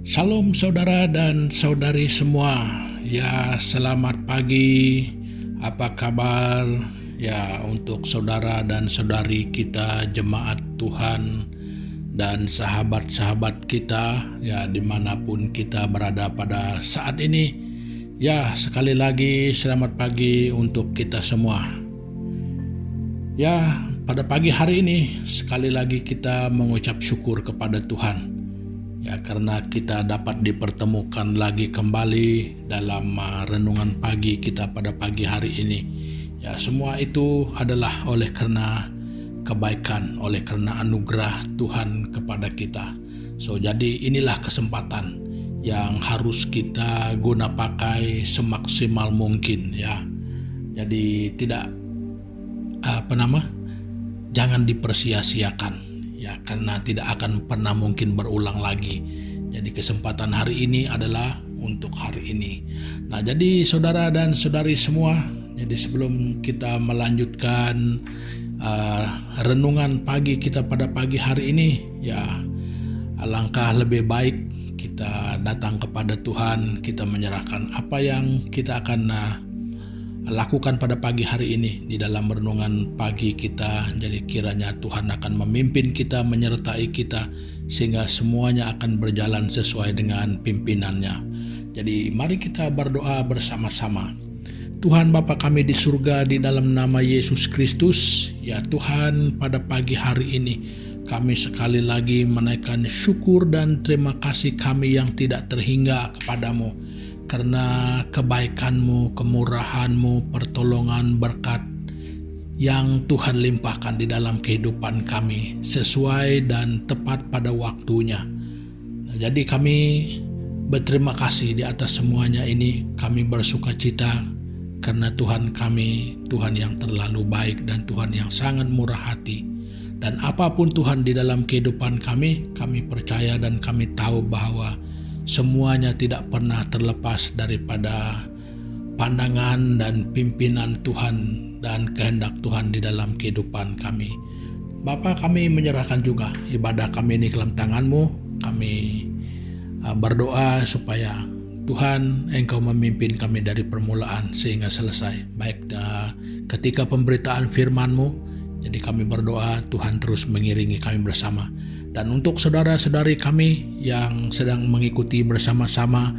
Shalom saudara dan saudari semua. Ya, selamat pagi. Apa kabar? Ya, untuk saudara dan saudari kita, jemaat Tuhan dan sahabat-sahabat kita, ya dimanapun kita berada pada saat ini. Ya, sekali lagi selamat pagi untuk kita semua. Ya, pada pagi hari ini sekali lagi kita mengucap syukur kepada Tuhan. Ya, karena kita dapat dipertemukan lagi kembali dalam renungan pagi kita pada pagi hari ini. Ya, semua itu adalah oleh karena kebaikan, oleh karena anugerah Tuhan kepada kita. Jadi inilah kesempatan yang harus kita guna pakai semaksimal mungkin ya. Jadi jangan dipersia-siakan. Ya, karena tidak akan pernah mungkin berulang lagi. Jadi kesempatan hari ini adalah untuk hari ini. Nah, jadi saudara dan saudari semua, jadi sebelum kita melanjutkan renungan pagi kita pada pagi hari ini, ya alangkah lebih baik kita datang kepada Tuhan, kita menyerahkan apa yang kita akan lakukan pada pagi hari ini di dalam renungan pagi kita. Jadi kiranya Tuhan akan memimpin kita, menyertai kita, sehingga semuanya akan berjalan sesuai dengan pimpinannya. Jadi mari kita berdoa bersama-sama. Tuhan Bapa kami di surga, di dalam nama Yesus Kristus, ya Tuhan, pada pagi hari ini kami sekali lagi menaikkan syukur dan terima kasih kami yang tidak terhingga kepadamu. Karena kebaikan-Mu, kemurahan-Mu, pertolongan, berkat yang Tuhan limpahkan di dalam kehidupan kami sesuai dan tepat pada waktunya. Jadi kami berterima kasih di atas semuanya ini. Kami bersuka cita karena Tuhan kami, Tuhan yang terlalu baik dan Tuhan yang sangat murah hati. Dan apapun Tuhan di dalam kehidupan kami percaya dan kami tahu bahwa semuanya tidak pernah terlepas daripada pandangan dan pimpinan Tuhan dan kehendak Tuhan di dalam kehidupan kami. Bapa, kami menyerahkan juga ibadah kami ini ke dalam tangan-Mu. Kami berdoa supaya Tuhan Engkau memimpin kami dari permulaan sehingga selesai. Baik ketika pemberitaan firman-Mu, jadi kami berdoa Tuhan terus mengiringi kami bersama. Dan untuk saudara-saudari kami yang sedang mengikuti bersama-sama,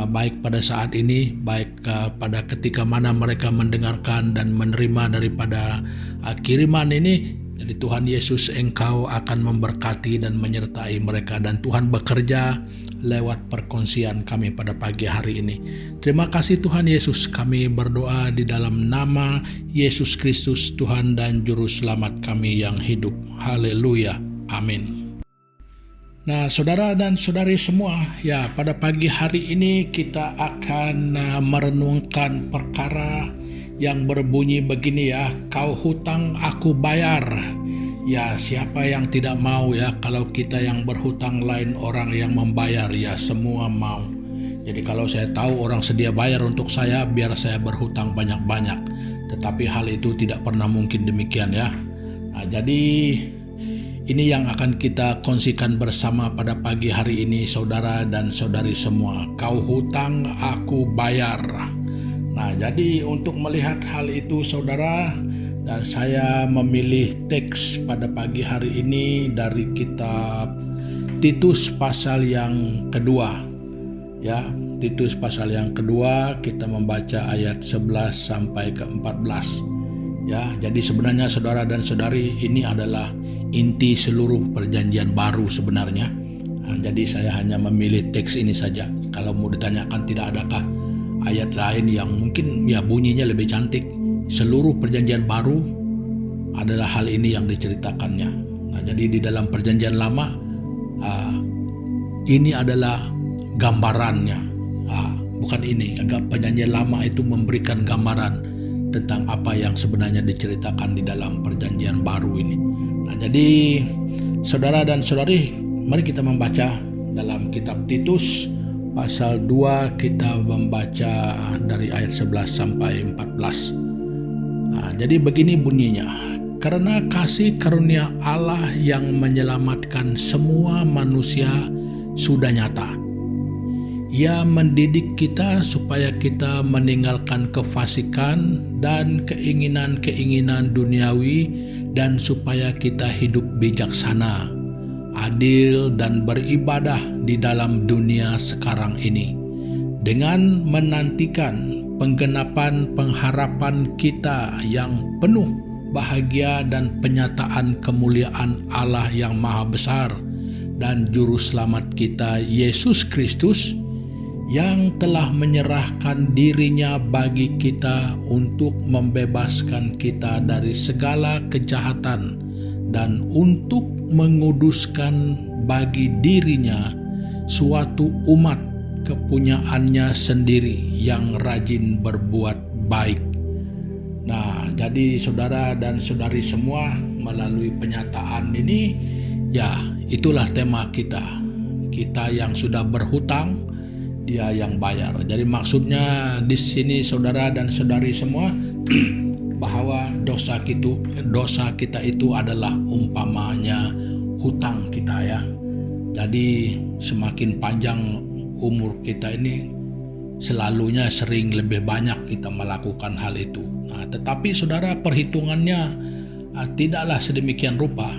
baik pada saat ini, baik pada ketika mana mereka mendengarkan dan menerima daripada kiriman ini, jadi Tuhan Yesus Engkau akan memberkati dan menyertai mereka, dan Tuhan bekerja lewat perkongsian kami pada pagi hari ini. Terima kasih Tuhan Yesus, kami berdoa di dalam nama Yesus Kristus, Tuhan dan Juru Selamat kami yang hidup. Haleluya. Amin. Nah, saudara dan saudari semua, ya pada pagi hari ini kita akan merenungkan perkara yang berbunyi begini ya, kau hutang aku bayar. Ya, siapa yang tidak mau ya kalau kita yang berhutang lain orang yang membayar, ya semua mau. Jadi kalau saya tahu orang sedia bayar untuk saya, biar saya berhutang banyak-banyak. Tetapi hal itu tidak pernah mungkin demikian ya. Nah, jadi ini yang akan kita kongsikan bersama pada pagi hari ini, saudara dan saudari semua. Kau hutang, aku bayar. Nah, jadi untuk melihat hal itu, saudara, dan saya memilih teks pada pagi hari ini dari kitab Titus pasal yang kedua. Ya, Titus pasal yang kedua, kita membaca ayat 11 sampai ke 14. Ya, jadi sebenarnya saudara dan saudari, ini adalah inti seluruh perjanjian baru sebenarnya. Nah, jadi saya hanya memilih teks ini saja. Kalau mau ditanyakan tidak adakah ayat lain yang mungkin ya bunyinya lebih cantik, seluruh perjanjian baru adalah hal ini yang diceritakannya. Nah, jadi di dalam perjanjian lama ini adalah gambarannya. Bukan ini, perjanjian lama itu memberikan gambaran tentang apa yang sebenarnya diceritakan di dalam perjanjian baru ini. Nah, jadi saudara dan saudari, mari kita membaca dalam kitab Titus pasal 2, kita membaca dari ayat 11 sampai 14. Nah, jadi begini bunyinya. Karena kasih karunia Allah yang menyelamatkan semua manusia sudah nyata. Ia mendidik kita supaya kita meninggalkan kefasikan dan keinginan-keinginan duniawi, dan supaya kita hidup bijaksana, adil, dan beribadah di dalam dunia sekarang ini, dengan menantikan penggenapan pengharapan kita yang penuh bahagia dan penyataan kemuliaan Allah yang Maha Besar dan Juru Selamat kita, Yesus Kristus, yang telah menyerahkan dirinya bagi kita untuk membebaskan kita dari segala kejahatan dan untuk menguduskan bagi dirinya suatu umat kepunyaannya sendiri yang rajin berbuat baik. Nah, jadi saudara dan saudari semua, melalui penyataan ini, ya itulah tema kita. Kita yang sudah berhutang, Dia yang bayar. Jadi maksudnya di sini saudara dan saudari semua bahwa dosa kita itu adalah umpamanya hutang kita ya. Jadi semakin panjang umur kita ini, selalunya sering lebih banyak kita melakukan hal itu. Nah, tetapi saudara, perhitungannya tidaklah sedemikian rupa.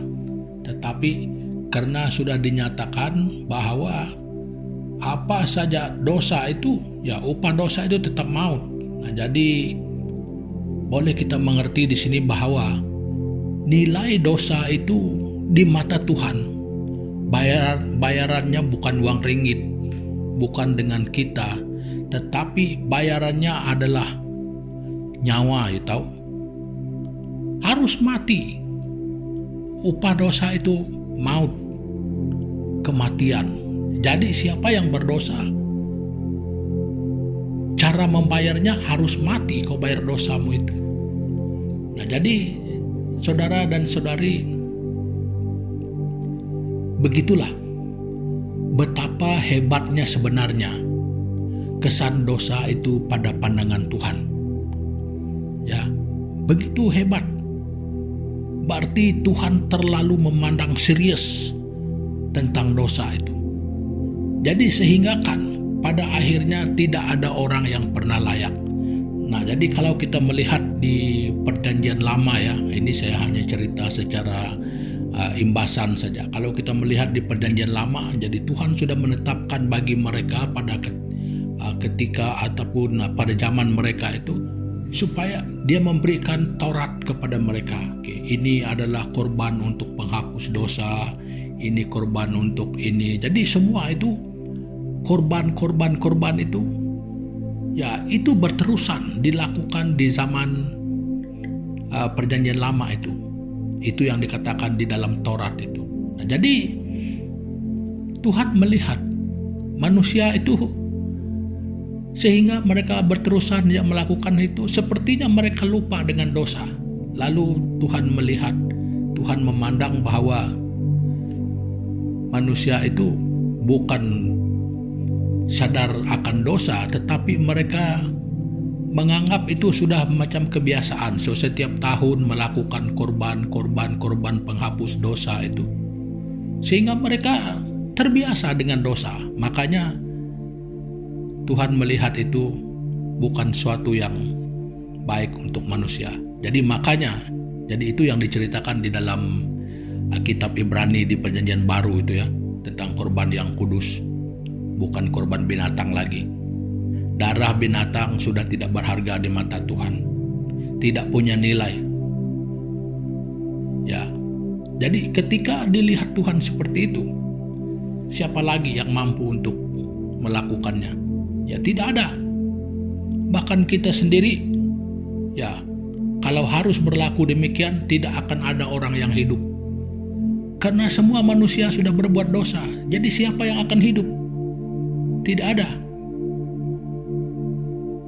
Tetapi karena sudah dinyatakan bahwa apa saja dosa itu, ya upah dosa itu tetap maut. Nah, jadi boleh kita mengerti di sini bahwa nilai dosa itu di mata Tuhan, bayarannya bukan uang ringgit, bukan dengan kita, tetapi bayarannya adalah nyawa, ya tahu. Harus mati. Upah dosa itu maut, kematian. Jadi siapa yang berdosa, cara membayarnya harus mati kau bayar dosamu itu. Nah, jadi saudara dan saudari, begitulah betapa hebatnya sebenarnya kesan dosa itu pada pandangan Tuhan. Ya, begitu hebat. Berarti Tuhan terlalu memandang serius tentang dosa itu. Jadi sehingga kan pada akhirnya tidak ada orang yang pernah layak. Nah, jadi kalau kita melihat di Perjanjian Lama ya, ini saya hanya cerita secara imbasan saja. Kalau kita melihat di Perjanjian Lama, jadi Tuhan sudah menetapkan bagi mereka pada ketika ataupun pada zaman mereka itu, supaya Dia memberikan Taurat kepada mereka. Oke, ini adalah korban untuk penghapus dosa, ini korban untuk ini. Jadi semua itu korban itu, ya itu berterusan dilakukan di zaman Perjanjian Lama itu. Itu yang dikatakan di dalam Taurat itu. Nah, jadi Tuhan melihat manusia itu, sehingga mereka berterusan yang melakukan itu, sepertinya mereka lupa dengan dosa. Lalu Tuhan melihat, Tuhan memandang bahwa manusia itu bukan sadar akan dosa, tetapi mereka menganggap itu sudah macam kebiasaan. So setiap tahun melakukan korban penghapus dosa itu, sehingga mereka terbiasa dengan dosa. Makanya Tuhan melihat itu bukan suatu yang baik untuk manusia. Jadi itu yang diceritakan di dalam kitab Ibrani di Perjanjian Baru itu ya, tentang korban yang kudus, bukan korban binatang lagi. Darah binatang sudah tidak berharga di mata Tuhan, tidak punya nilai. Ya, jadi ketika dilihat Tuhan seperti itu, siapa lagi yang mampu untuk melakukannya? Ya tidak ada. Bahkan kita sendiri, ya kalau harus berlaku demikian, tidak akan ada orang yang hidup. Karena semua manusia sudah berbuat dosa. Jadi siapa yang akan hidup? Tidak ada.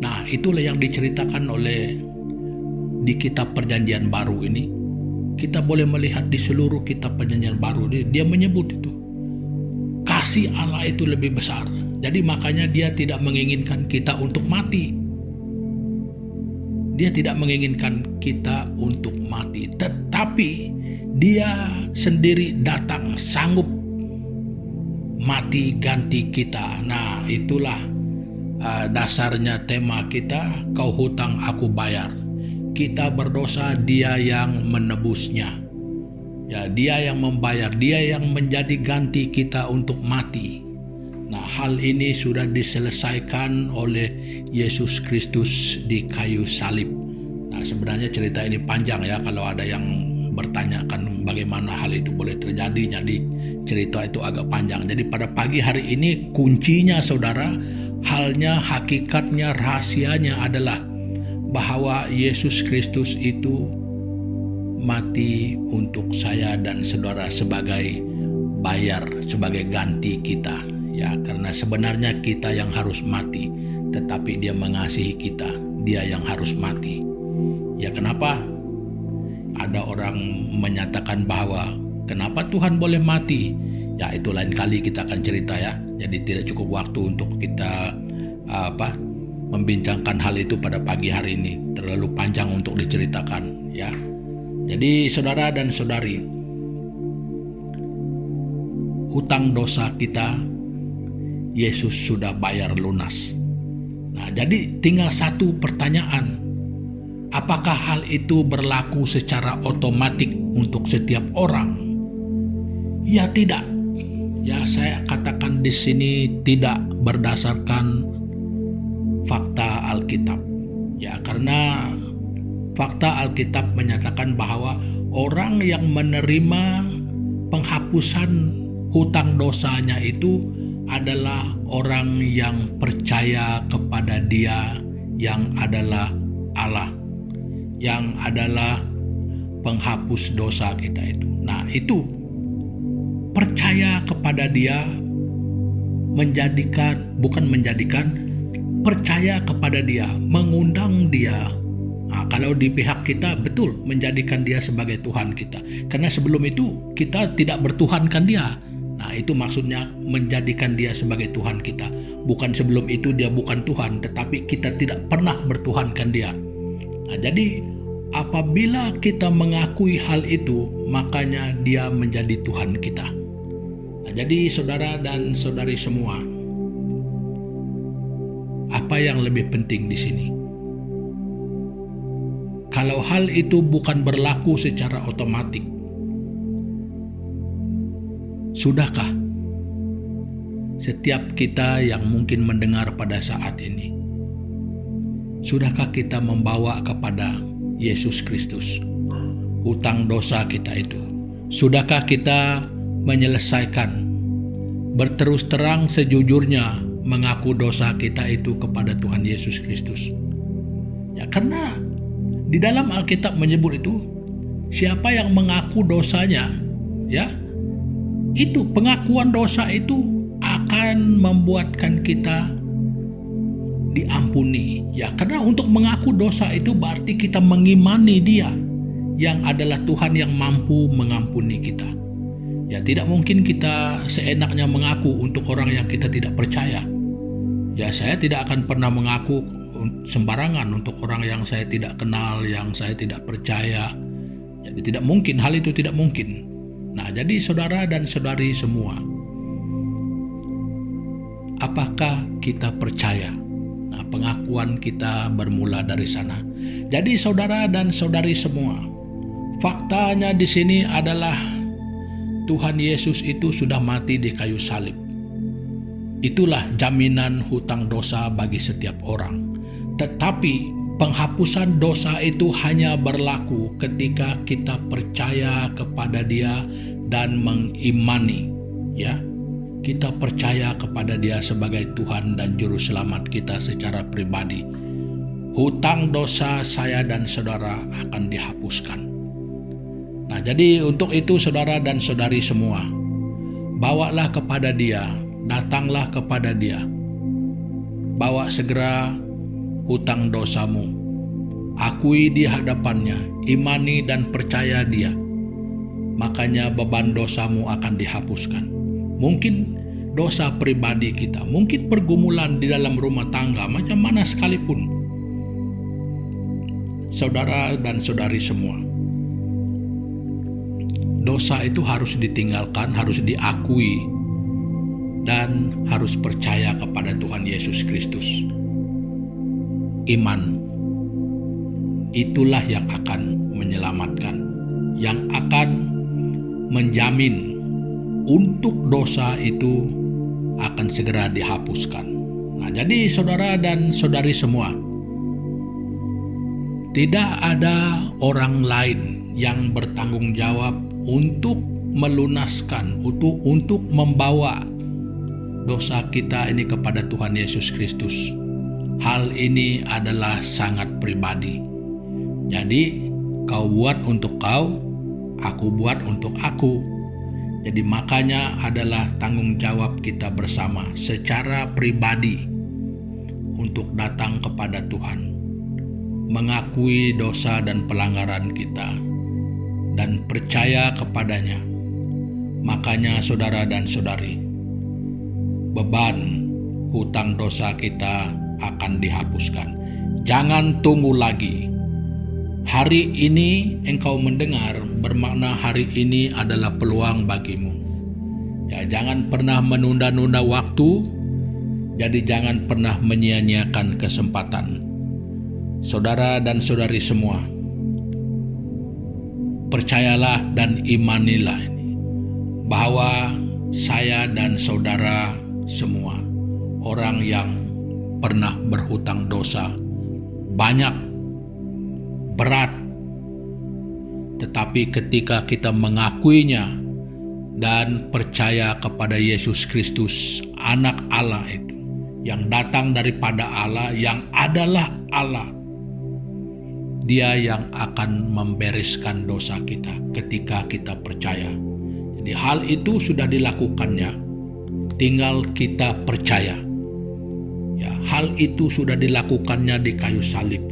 Nah, itulah yang diceritakan oleh di kitab Perjanjian Baru ini. Kita boleh melihat di seluruh kitab Perjanjian Baru, dia menyebut itu. Kasih Allah itu lebih besar. Jadi makanya Dia tidak menginginkan kita untuk mati. Dia tidak menginginkan kita untuk mati, tetapi Dia sendiri datang sanggup mati ganti kita. Nah, itulah dasarnya tema kita, kau hutang aku bayar. Kita berdosa, dia yang menebusnya. Ya, dia yang membayar, dia yang menjadi ganti kita untuk mati. Nah, hal ini sudah diselesaikan oleh Yesus Kristus di kayu salib. Nah, sebenarnya cerita ini panjang ya, kalau ada yang bertanyakan bagaimana hal itu boleh terjadi. Jadi cerita itu agak panjang. Jadi pada pagi hari ini kuncinya saudara, halnya, hakikatnya, rahasianya adalah bahwa Yesus Kristus itu mati untuk saya dan saudara sebagai bayar, sebagai ganti kita. Ya, karena sebenarnya kita yang harus mati, tetapi dia mengasihi kita, dia yang harus mati. Ya, kenapa? Ada orang menyatakan bahwa kenapa Tuhan boleh mati? Ya, itu lain kali kita akan cerita ya. Jadi tidak cukup waktu untuk kita membincangkan hal itu pada pagi hari ini. Terlalu panjang untuk diceritakan ya. Jadi saudara dan saudari, hutang dosa kita Yesus sudah bayar lunas. Nah, jadi tinggal satu pertanyaan. Apakah hal itu berlaku secara otomatis untuk setiap orang? Ya, tidak. Ya, saya katakan di sini tidak berdasarkan fakta Alkitab. Ya, karena fakta Alkitab menyatakan bahwa orang yang menerima penghapusan hutang dosanya itu adalah orang yang percaya kepada Dia yang adalah Allah, yang adalah penghapus dosa kita itu. Nah, itu percaya kepada Dia percaya kepada Dia, mengundang Dia. Nah, kalau di pihak kita betul menjadikan Dia sebagai Tuhan kita. Karena sebelum itu kita tidak bertuhankan Dia. Nah, itu maksudnya menjadikan Dia sebagai Tuhan kita. Bukan sebelum itu Dia bukan Tuhan, tetapi kita tidak pernah bertuhankan Dia. Nah, jadi apabila kita mengakui hal itu, makanya Dia menjadi Tuhan kita. Nah, jadi saudara dan saudari semua, apa yang lebih penting di sini? Kalau hal itu bukan berlaku secara otomatis, sudahkah setiap kita yang mungkin mendengar pada saat ini, sudahkah kita membawa kepada Yesus Kristus hutang dosa kita itu? Sudahkah kita menyelesaikan, berterus terang sejujurnya mengaku dosa kita itu kepada Tuhan Yesus Kristus? Ya, karena di dalam Alkitab menyebut itu, siapa yang mengaku dosanya, ya, itu pengakuan dosa itu akan membuatkan kita diampuni. Ya, karena untuk mengaku dosa itu berarti kita mengimani Dia yang adalah Tuhan yang mampu mengampuni kita. Ya, tidak mungkin kita seenaknya mengaku untuk orang yang kita tidak percaya. Ya, saya tidak akan pernah mengaku sembarangan untuk orang yang saya tidak kenal, yang saya tidak percaya. Jadi tidak mungkin, hal itu tidak mungkin. Nah, jadi saudara dan saudari semua, apakah kita percaya? Nah, pengakuan kita bermula dari sana. Jadi saudara dan saudari semua, faktanya di sini adalah Tuhan Yesus itu sudah mati di kayu salib. Itulah jaminan hutang dosa bagi setiap orang. Tetapi penghapusan dosa itu hanya berlaku ketika kita percaya kepada Dia dan mengimani, ya. Kita percaya kepada Dia sebagai Tuhan dan Juru Selamat kita secara pribadi. Hutang dosa saya dan saudara akan dihapuskan. Nah, jadi untuk itu saudara dan saudari semua, bawalah kepada Dia, datanglah kepada Dia. Bawa segera hutang dosamu, akui di hadapannya, imani dan percaya Dia. Makanya beban dosamu akan dihapuskan. Mungkin dosa pribadi kita, mungkin pergumulan di dalam rumah tangga, macam mana sekalipun. Saudara dan saudari semua, dosa itu harus ditinggalkan, harus diakui dan harus percaya kepada Tuhan Yesus Kristus. Iman itulah yang akan menyelamatkan, yang akan menjamin untuk dosa itu akan segera dihapuskan. Nah, jadi saudara dan saudari semua, tidak ada orang lain yang bertanggung jawab untuk melunaskan, untuk membawa dosa kita ini kepada Tuhan Yesus Kristus. Hal ini adalah sangat pribadi. Jadi kau buat untuk kau, aku buat untuk aku. Jadi makanya adalah tanggung jawab kita bersama secara pribadi untuk datang kepada Tuhan, mengakui dosa dan pelanggaran kita, dan percaya kepadanya. Makanya saudara dan saudari, beban hutang dosa kita akan dihapuskan. Jangan tunggu lagi. Hari ini engkau mendengar, bermakna hari ini adalah peluang bagimu. Ya, jangan pernah menunda-nunda waktu, jadi jangan pernah menyia-nyiakan kesempatan. Saudara dan saudari semua, percayalah dan imanilah ini, bahwa saya dan saudara semua, orang yang pernah berhutang dosa, banyak, berat, tetapi ketika kita mengakuinya dan percaya kepada Yesus Kristus, anak Allah itu, yang datang daripada Allah, yang adalah Allah, Dia yang akan membereskan dosa kita ketika kita percaya. Jadi hal itu sudah dilakukannya, tinggal kita percaya. Ya, hal itu sudah dilakukannya di kayu salib.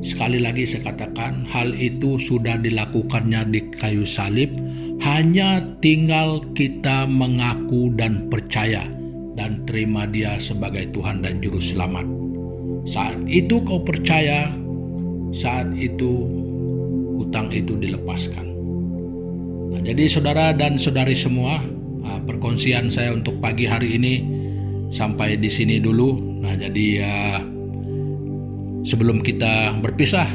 Sekali lagi saya katakan, hal itu sudah dilakukannya di kayu salib, hanya tinggal kita mengaku dan percaya dan terima Dia sebagai Tuhan dan Juru Selamat. Saat itu kau percaya, saat itu hutang itu dilepaskan. Nah, jadi saudara dan saudari semua, perkongsian saya untuk pagi hari ini sampai di sini dulu. Nah, jadi sebelum kita berpisah,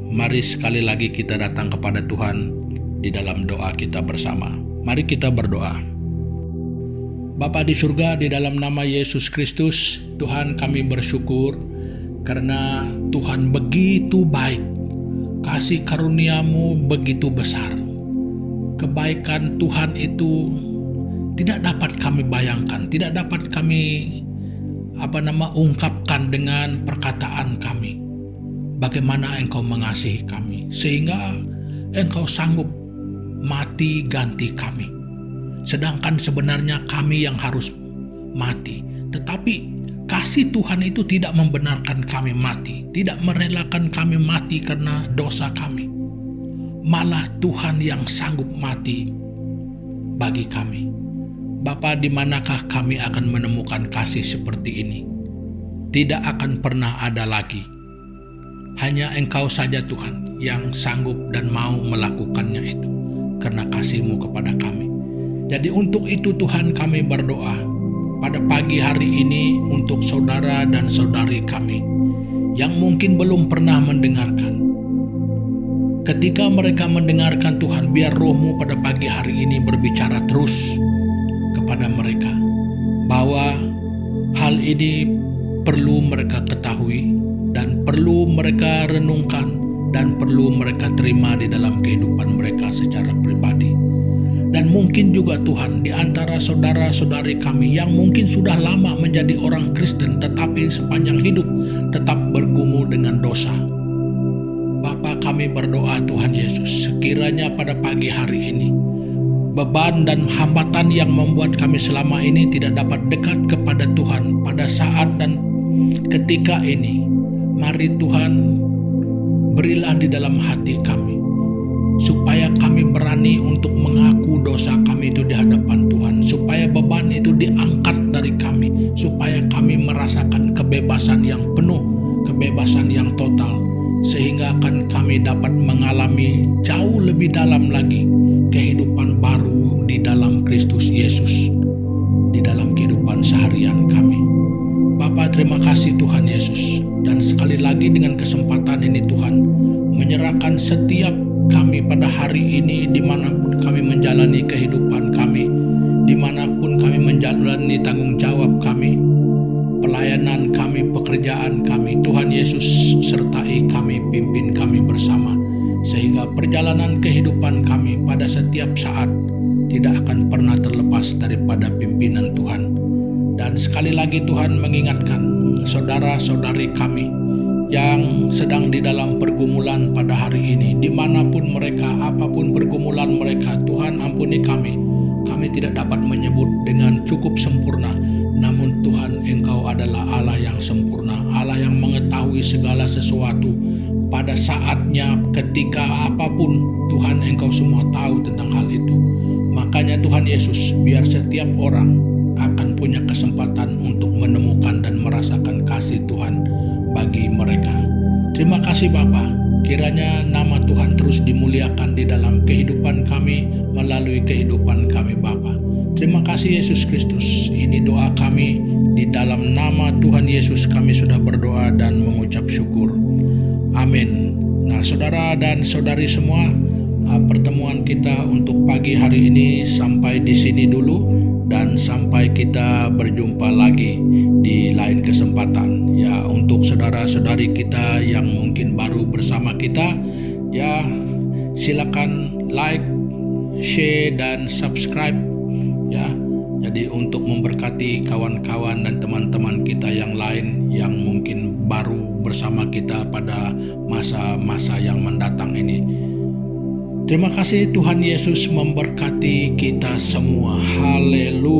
mari sekali lagi kita datang kepada Tuhan di dalam doa kita bersama. Mari kita berdoa. Bapa di surga, di dalam nama Yesus Kristus, Tuhan, kami bersyukur karena Tuhan begitu baik. Kasih karunia-Mu begitu besar. Kebaikan Tuhan itu tidak dapat kami bayangkan, tidak dapat kami ungkapkan dengan perkataan kami. Bagaimana Engkau mengasihi kami sehingga Engkau sanggup mati ganti kami. Sedangkan sebenarnya kami yang harus mati. Tetapi kasih Tuhan itu tidak membenarkan kami mati, tidak merelakan kami mati karena dosa kami. Malah Tuhan yang sanggup mati bagi kami. Bapa, di manakah kami akan menemukan kasih seperti ini? Tidak akan pernah ada lagi. Hanya Engkau saja Tuhan yang sanggup dan mau melakukannya itu karena kasih-Mu kepada kami. Jadi untuk itu Tuhan, kami berdoa pada pagi hari ini untuk saudara dan saudari kami yang mungkin belum pernah mendengarkan. Ketika mereka mendengarkan Tuhan, biar Roh-Mu pada pagi hari ini berbicara terus kepada mereka bahwa hal ini perlu mereka ketahui dan perlu mereka renungkan dan perlu mereka terima di dalam kehidupan mereka secara pribadi. Dan mungkin juga Tuhan, di antara saudara-saudari kami yang mungkin sudah lama menjadi orang Kristen tetapi sepanjang hidup tetap bergumul dengan dosa. Bapa, kami berdoa Tuhan Yesus, sekiranya pada pagi hari ini beban dan hambatan yang membuat kami selama ini tidak dapat dekat kepada Tuhan pada saat dan ketika ini, mari Tuhan, berilah di dalam hati kami supaya kami berani untuk mengaku dosa kami itu di hadapan Tuhan, supaya beban itu diangkat dari kami, supaya kami merasakan kebebasan yang penuh, kebebasan yang total, sehingga akan kami dapat mengalami jauh lebih dalam lagi kehidupan baru di dalam Kristus Yesus, di dalam kehidupan terima kasih Tuhan Yesus. Dan sekali lagi dengan kesempatan ini Tuhan, menyerahkan setiap kami pada hari ini, dimanapun kami menjalani kehidupan kami, dimanapun kami menjalani tanggung jawab kami, pelayanan kami, pekerjaan kami, Tuhan Yesus sertai kami, pimpin kami bersama, sehingga perjalanan kehidupan kami pada setiap saat tidak akan pernah terlepas daripada pimpinan Tuhan. Dan sekali lagi Tuhan mengingatkan saudara-saudari kami yang sedang di dalam pergumulan pada hari ini, dimanapun mereka, apapun pergumulan mereka, Tuhan ampuni kami. Kami tidak dapat menyebut dengan cukup sempurna, namun Tuhan Engkau adalah Allah yang sempurna, Allah yang mengetahui segala sesuatu pada saatnya, ketika apapun. Tuhan Engkau semua tahu tentang hal itu. Makanya Tuhan Yesus, biar setiap orang akan punya kesempatan untuk menemukan dan merasakan kasih Tuhan bagi mereka. Terima kasih Bapa, kiranya nama Tuhan terus dimuliakan di dalam kehidupan kami, melalui kehidupan kami Bapa. Terima kasih Yesus Kristus. Ini doa kami, di dalam nama Tuhan Yesus kami sudah berdoa dan mengucap syukur. Amin. Nah, saudara dan saudari semua, pertemuan kita untuk pagi hari ini sampai di sini dulu, dan sampai kita berjumpa lagi di lain kesempatan. Ya, untuk saudara-saudari kita yang mungkin baru bersama kita, ya silakan like, share dan subscribe ya. Jadi untuk memberkati kawan-kawan dan teman-teman kita yang lain yang mungkin baru bersama kita pada masa-masa yang mendatang ini. Terima kasih, Tuhan Yesus memberkati kita semua. Haleluya.